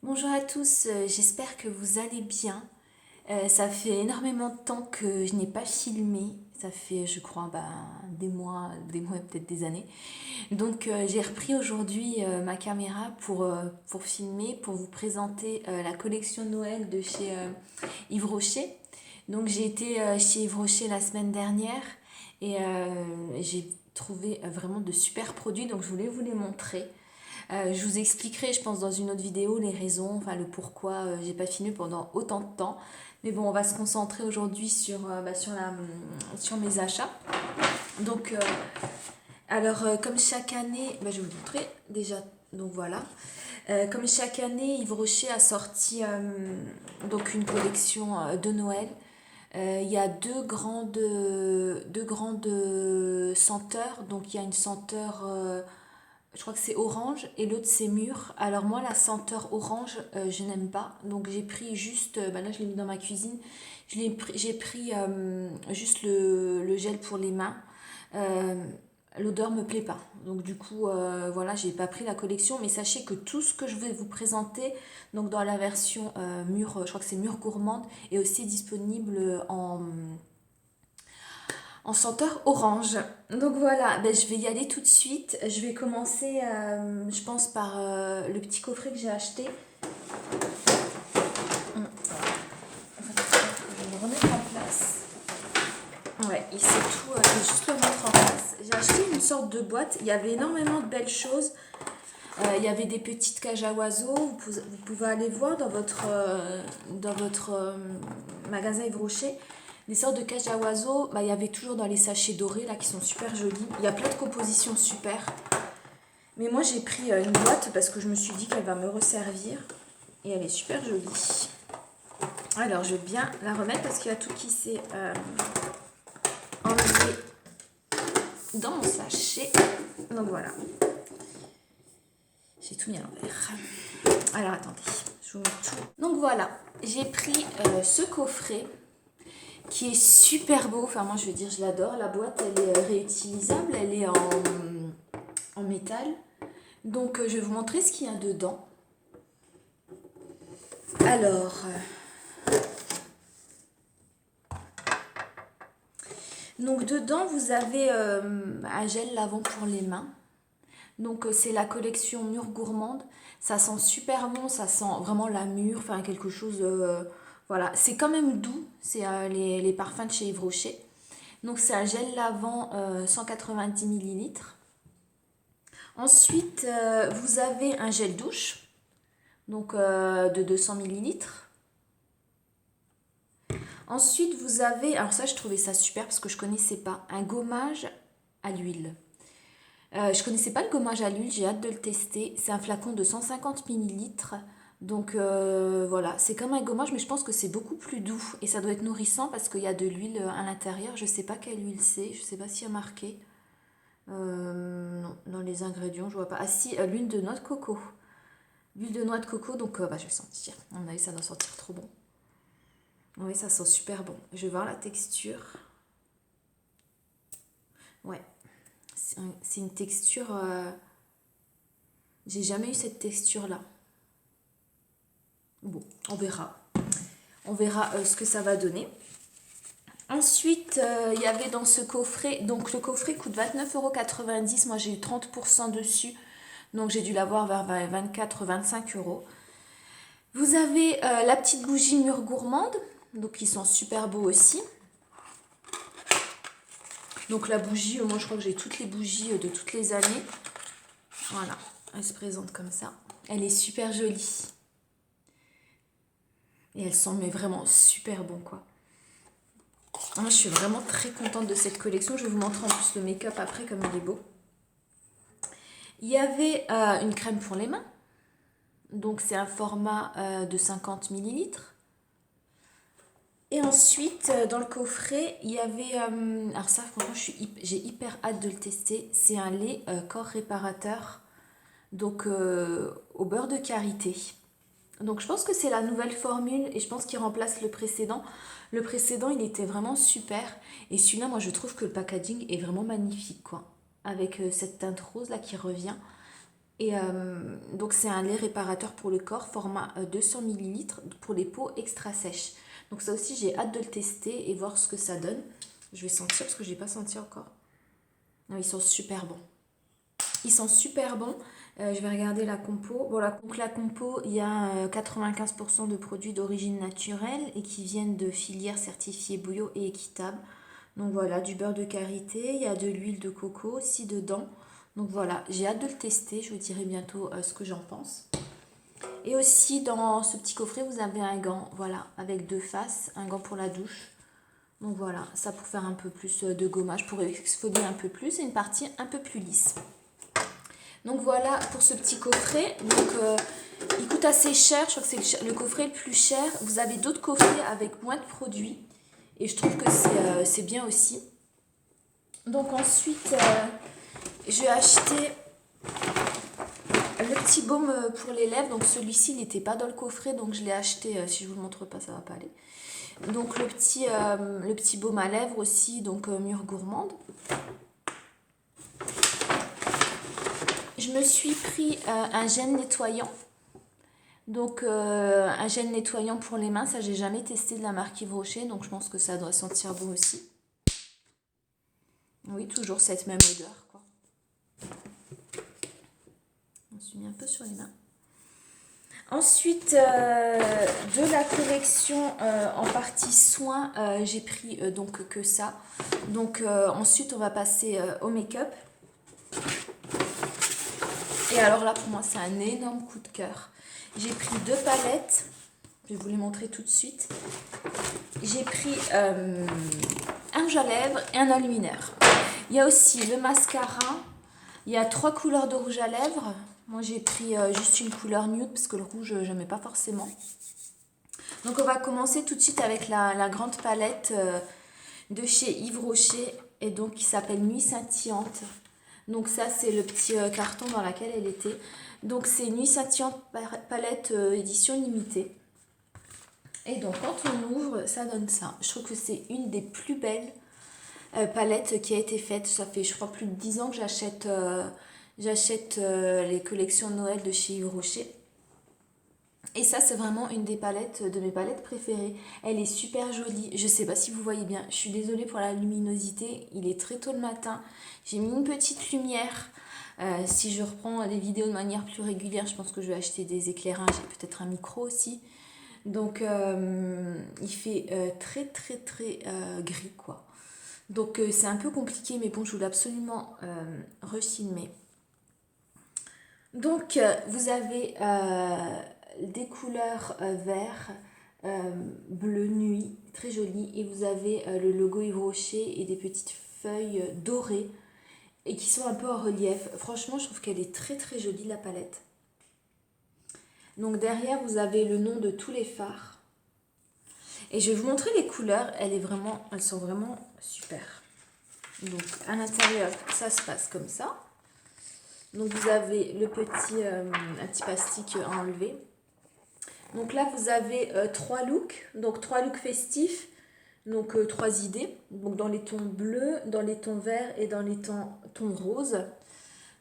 Bonjour à tous, j'espère que vous allez bien. Ça fait énormément de temps que je n'ai pas filmé. Ça fait, je crois, des mois, peut-être des années. Donc, j'ai repris aujourd'hui ma caméra pour filmer, pour vous présenter la collection Noël de chez Yves Rocher. Donc, j'ai été chez Yves Rocher la semaine dernière et j'ai trouvé vraiment de super produits. Donc, je voulais vous les montrer. Je vous expliquerai, je pense, dans une autre vidéo, les raisons, enfin le pourquoi j'ai pas filmé pendant autant de temps. Mais bon, on va se concentrer aujourd'hui sur mes achats. Donc, comme chaque année, je vais vous montrer déjà. Donc voilà. Comme chaque année, Yves Rocher a sorti donc une collection de Noël. Il y a deux grandes senteurs. Donc il y a une senteur je crois que c'est orange et l'autre c'est mûr. Alors moi la senteur orange je n'aime pas. Donc j'ai pris juste, là je l'ai mis dans ma cuisine, j'ai pris juste le gel pour les mains. Euh, L'odeur me plaît pas. Donc du coup voilà j'ai pas pris la collection. Mais sachez que tout ce que je vais vous présenter donc dans la version mûr, je crois que c'est mûr gourmande, est aussi disponible en senteur orange. Donc voilà, je vais y aller tout de suite. Je vais commencer, je pense, par le petit coffret que j'ai acheté. Je vais le remettre en place. Ouais, et c'est tout, je vais juste le mettre en place. J'ai acheté une sorte de boîte, il y avait énormément de belles choses. Il y avait des petites cages à oiseaux, vous pouvez aller voir dans votre magasin Yves Rocher. Des sortes de cages à oiseaux, il y avait toujours dans les sachets dorés là qui sont super jolis. Il y a plein de compositions super. Mais moi j'ai pris une boîte parce que je me suis dit qu'elle va me resservir. Et elle est super jolie. Alors je vais bien la remettre parce qu'il y a tout qui s'est enlevé dans mon sachet. Donc voilà. J'ai tout mis à l'envers. Alors attendez, je vous mets tout. Donc voilà, j'ai pris ce coffret qui est super beau. Enfin moi je veux dire, je l'adore. La boîte elle est réutilisable, elle est en métal. Donc je vais vous montrer ce qu'il y a dedans. Alors, donc dedans vous avez un gel lavant pour les mains. Donc c'est la collection mûre gourmande. Ça sent super bon, ça sent vraiment la mûre, enfin quelque chose. Voilà, c'est quand même doux. C'est les parfums de chez Yves Rocher. Donc c'est un gel lavant 190 millilitres. Ensuite, vous avez un gel douche, donc de 200 millilitres. Ensuite, vous avez, alors ça je trouvais ça super parce que je connaissais pas, un gommage à l'huile. Je connaissais pas le gommage à l'huile, j'ai hâte de le tester. C'est un flacon de 150 millilitres. Donc voilà, c'est comme un gommage, mais je pense que c'est beaucoup plus doux. Et ça doit être nourrissant parce qu'il y a de l'huile à l'intérieur. Je sais pas quelle huile c'est, je sais pas s'il y a marqué. Non, dans les ingrédients, je vois pas. Ah si, l'huile de noix de coco. L'huile de noix de coco, donc je vais le sentir. À mon avis, ça doit sentir trop bon. Oui, ça sent super bon. Je vais voir la texture. Ouais, c'est une texture... J'ai jamais eu cette texture-là. Bon, on verra. On verra ce que ça va donner. Ensuite, il y avait dans ce coffret... Donc, le coffret coûte 29,90 €. Moi, j'ai eu 30% dessus. Donc, j'ai dû l'avoir vers 24-25 euros. Vous avez la petite bougie mûre gourmande. Donc, ils sont super beaux aussi. Donc, la bougie, moi, je crois que j'ai toutes les bougies de toutes les années. Voilà, elle se présente comme ça. Elle est super jolie. Et elle sent mais vraiment super bon quoi. Moi je suis vraiment très contente de cette collection. Je vais vous montrer en plus le make-up après comme il est beau. Il y avait une crème pour les mains. Donc c'est un format de 50 millilitres. Et ensuite dans le coffret il y avait... alors ça franchement j'ai hyper hâte de le tester. C'est un lait corps réparateur. Donc au beurre de karité. Donc je pense que c'est la nouvelle formule et je pense qu'il remplace le précédent. Le précédent, il était vraiment super. Et celui-là, moi, je trouve que le packaging est vraiment magnifique, quoi. Avec cette teinte rose là qui revient. Et donc c'est un lait réparateur pour le corps, format 200 millilitres pour les peaux extra sèches. Donc ça aussi j'ai hâte de le tester et voir ce que ça donne. Je vais sentir parce que je n'ai pas senti encore. Non, ils sont super bons. Ils sont super bons. Je vais regarder la compo. Voilà, donc la compo, il y a 95% de produits d'origine naturelle et qui viennent de filières certifiées bio et équitables. Donc voilà, du beurre de karité, il y a de l'huile de coco aussi dedans. Donc voilà, j'ai hâte de le tester, je vous dirai bientôt ce que j'en pense. Et aussi dans ce petit coffret, vous avez un gant, voilà, avec 2 faces, un gant pour la douche. Donc voilà, ça pour faire un peu plus de gommage, pour exfolier un peu plus et une partie un peu plus lisse. Donc voilà pour ce petit coffret. Donc il coûte assez cher, je crois que c'est le coffret le plus cher. Vous avez d'autres coffrets avec moins de produits et je trouve que c'est bien aussi. Donc ensuite, j'ai acheté le petit baume pour les lèvres. Donc celui-ci, il n'était pas dans le coffret, donc je l'ai acheté. Si je vous le montre pas, ça va pas aller. Donc le petit baume à lèvres aussi, donc Mûre Gourmande. Je me suis pris un gel nettoyant. Donc un gel nettoyant pour les mains, ça j'ai jamais testé de la marque Yves Rocher, donc je pense que ça doit sentir bon aussi. Oui, toujours cette même odeur, quoi. On se met un peu sur les mains. Ensuite, de la collection en partie soins, j'ai pris donc que ça. Donc ensuite, on va passer au make-up. Et alors là, pour moi, c'est un énorme coup de cœur. J'ai pris 2 palettes. Je vais vous les montrer tout de suite. J'ai pris un rouge à lèvres et un enlumineur. Il y a aussi le mascara. Il y a 3 couleurs de rouge à lèvres. Moi, j'ai pris juste une couleur nude parce que le rouge, je n'aimais pas forcément. Donc, on va commencer tout de suite avec la grande palette de chez Yves Rocher et donc qui s'appelle Nuit scintillante. Donc ça, c'est le petit carton dans lequel elle était. Donc c'est Nuit scintillante palette édition limitée. Et donc quand on ouvre, ça donne ça. Je trouve que c'est une des plus belles palettes qui a été faite. Ça fait, je crois, plus de 10 ans que j'achète les collections de Noël de chez Yves Rocher. Et ça, c'est vraiment une des palettes, de mes palettes préférées. Elle est super jolie. Je sais pas si vous voyez bien. Je suis désolée pour la luminosité. Il est très tôt le matin. J'ai mis une petite lumière. Si je reprends les vidéos de manière plus régulière, je pense que je vais acheter des éclairages et peut-être un micro aussi. Donc, il fait très, très, très gris, quoi. Donc, c'est un peu compliqué, mais bon, je voulais absolument refilmer. Donc, vous avez des couleurs vert, bleu nuit, très joli. Et vous avez le logo Yves Rocher et des petites feuilles dorées et qui sont un peu en relief. Franchement, je trouve qu'elle est très très jolie, la palette. Donc derrière, vous avez le nom de tous les fards. Et je vais vous montrer les couleurs. Elles sont vraiment super. Donc à l'intérieur, ça se passe comme ça. Donc vous avez un petit plastique à enlever. Donc là, vous avez 3 looks. Donc 3 looks festifs. Donc 3 idées. Donc dans les tons bleus, dans les tons verts et dans les tons roses.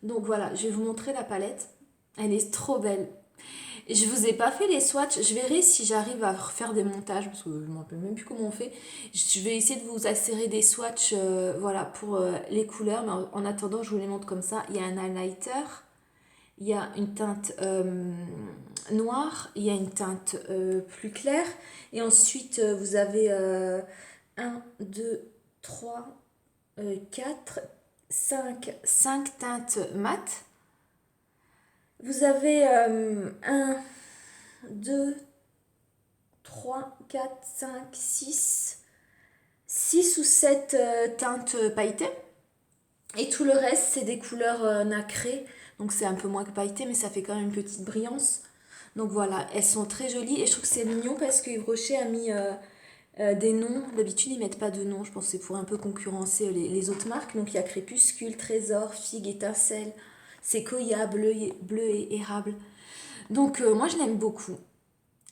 Donc voilà, je vais vous montrer la palette. Elle est trop belle. Je vous ai pas fait les swatchs. Je verrai si j'arrive à refaire des montages parce que je ne me rappelle même plus comment on fait. Je vais essayer de vous insérer des swatchs voilà, pour les couleurs. Mais en attendant, je vous les montre comme ça. Il y a un highlighter. Il y a une teinte noire. Il y a une teinte plus claire. Et ensuite, vous avez 1, 2, 3, 4, 5 teintes mat. Vous avez 1, 2, 3, 4, 5, 6 ou 7 teintes pailletées. Et tout le reste, c'est des couleurs nacrées. Donc c'est un peu moins que pailleté, mais ça fait quand même une petite brillance. Donc voilà, elles sont très jolies. Et je trouve que c'est mignon parce que Yves Rocher a mis des noms. D'habitude, ils mettent pas de noms. Je pense que c'est pour un peu concurrencer les autres marques. Donc il y a Crépuscule, Trésor, Figue, Étincelle, Séquoia, bleu et érable. Donc moi, je l'aime beaucoup.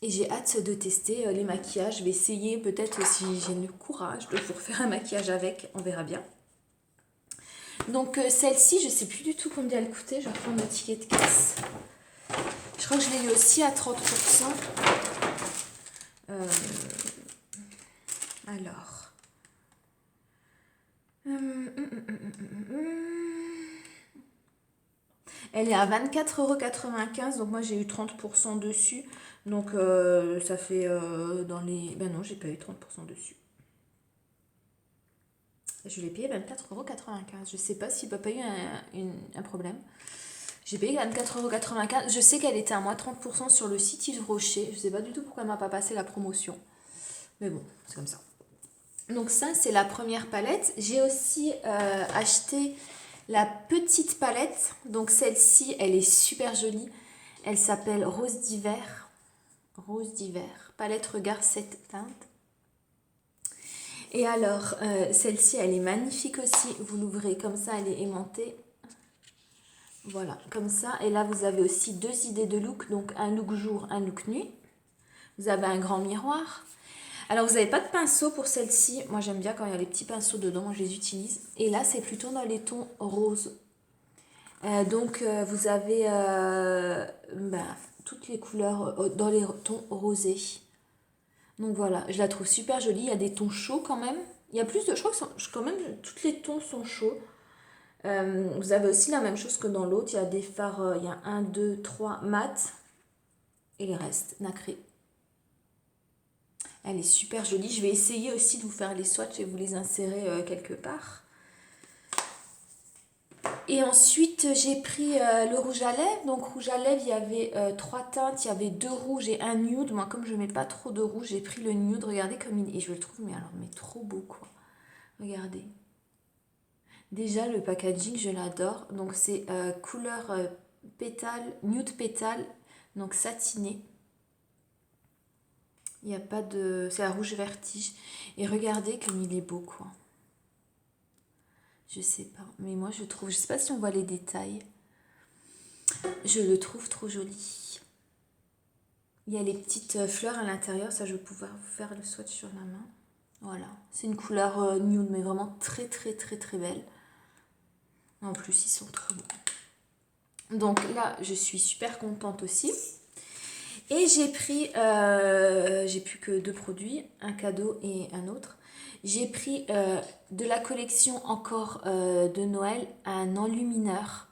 Et j'ai hâte de tester les maquillages. Je vais essayer peut-être si j'ai le courage de vous refaire un maquillage avec. On verra bien. Donc celle-ci, je sais plus du tout combien elle coûtait. Je vais reprendre le ticket de caisse. Je crois que je l'ai eu aussi à 30%. Alors. Elle est à 24,95 €. Donc moi j'ai eu 30% dessus. Donc ça fait dans les... Ben non, j'ai pas eu 30% dessus. Je l'ai payé 24,95 €. Je sais pas s'il n'y a pas eu un problème. J'ai payé 24,95 €. Je sais qu'elle était à moins 30% sur le site Yves Rocher. Je sais pas du tout pourquoi elle m'a pas passé la promotion. Mais bon, c'est comme ça. Donc ça, c'est la première palette. J'ai aussi acheté la petite palette. Donc celle-ci, elle est super jolie. Elle s'appelle Rose d'hiver. Rose d'hiver. Palette Regard 7 teintes. Et alors, celle-ci, elle est magnifique aussi. Vous l'ouvrez comme ça, elle est aimantée. Voilà, comme ça. Et là, vous avez aussi deux idées de look. Donc, un look jour, un look nuit. Vous avez un grand miroir. Alors, vous n'avez pas de pinceau pour celle-ci. Moi, j'aime bien quand il y a les petits pinceaux dedans. Moi, je les utilise. Et là, c'est plutôt dans les tons roses. Donc, vous avez toutes les couleurs dans les tons rosés. Donc voilà, je la trouve super jolie. Il y a des tons chauds quand même. Il y a plus de... Je crois que quand même, tous les tons sont chauds. Vous avez aussi la même chose que dans l'autre. Il y a des fards, il y a 1, 2, 3 mat. Et les restes nacrés. Elle est super jolie. Je vais essayer aussi de vous faire les swatchs et vous les insérer quelque part. Et ensuite, j'ai pris le rouge à lèvres. Donc, rouge à lèvres, il y avait 3 teintes. Il y avait 2 rouges et un nude. Moi, comme je ne mets pas trop de rouge, j'ai pris le nude. Regardez comme il est. Et je le trouve, mais alors, mais trop beau, quoi. Regardez. Déjà, le packaging, je l'adore. Donc, c'est couleur pétale, nude pétale. Donc, satiné. Il n'y a pas de... C'est un rouge vertige. Et regardez comme il est beau, quoi. Je sais pas. Mais moi, je trouve... Je sais pas si on voit les détails. Je le trouve trop joli. Il y a les petites fleurs à l'intérieur. Ça, je vais pouvoir vous faire le swatch sur la main. Voilà. C'est une couleur nude, mais vraiment très, très, très, très belle. En plus, ils sont trop beaux. Donc là, je suis super contente aussi. Et j'ai pris... j'ai plus que 2 produits. Un cadeau et un autre. J'ai pris de la collection encore de Noël un enlumineur.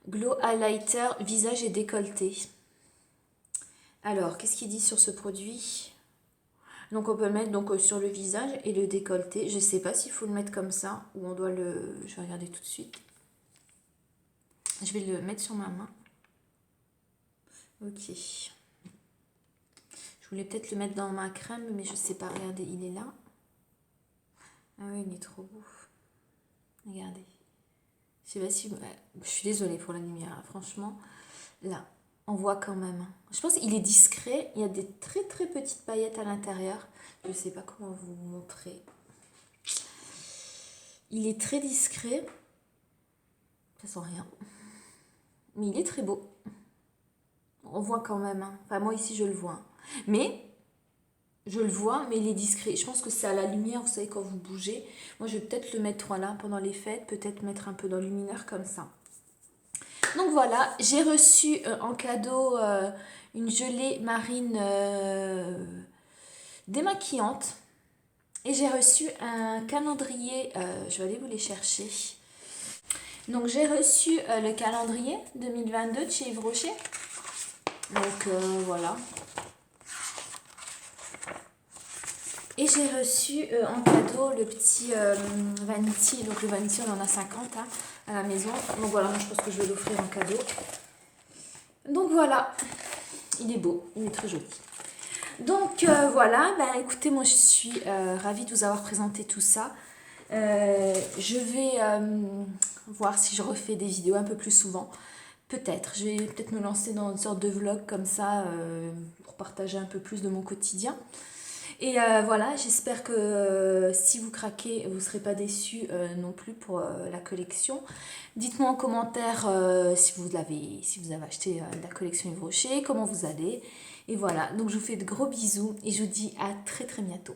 Glow Highlighter visage et décolleté. Alors, qu'est-ce qu'il dit sur ce produit? Donc, on peut le mettre donc, sur le visage et le décolleté. Je ne sais pas s'il faut le mettre comme ça ou on doit le... Je vais regarder tout de suite. Je vais le mettre sur ma main. Ok. Je voulais peut-être le mettre dans ma crème, mais je ne sais pas. Regardez, il est là. Ah oui, il est trop beau. Regardez. Je sais pas si... Je suis désolée pour la lumière. Franchement, là, on voit quand même. Je pense qu'il est discret. Il y a des très très petites paillettes à l'intérieur. Je sais pas comment vous montrer. Il est très discret. Ça sent rien. Mais il est très beau. On voit quand même. Enfin, moi ici, je le vois. Mais... Je le vois, mais il est discret. Je pense que c'est à la lumière, vous savez, quand vous bougez. Moi, je vais peut-être le mettre là pendant les fêtes. Peut-être mettre un peu d'enlumineur comme ça. Donc voilà, j'ai reçu en cadeau une gelée marine démaquillante. Et j'ai reçu un calendrier. Je vais aller vous les chercher. Donc j'ai reçu le calendrier 2022 de chez Yves Rocher. Donc voilà. Et j'ai reçu en cadeau le petit vanity. Donc le vanity, on en a 50 hein, à la maison. Donc voilà, moi je pense que je vais l'offrir en cadeau. Donc voilà, il est beau, il est très joli. Donc voilà, ben, écoutez, moi je suis ravie de vous avoir présenté tout ça. Je vais voir si je refais des vidéos un peu plus souvent. Peut-être, je vais peut-être me lancer dans une sorte de vlog comme ça pour partager un peu plus de mon quotidien. Et voilà, j'espère que si vous craquez, vous ne serez pas déçus non plus pour la collection. Dites-moi en commentaire si vous avez acheté la collection Yves Rocher, comment vous allez. Et voilà, donc je vous fais de gros bisous et je vous dis à très très bientôt.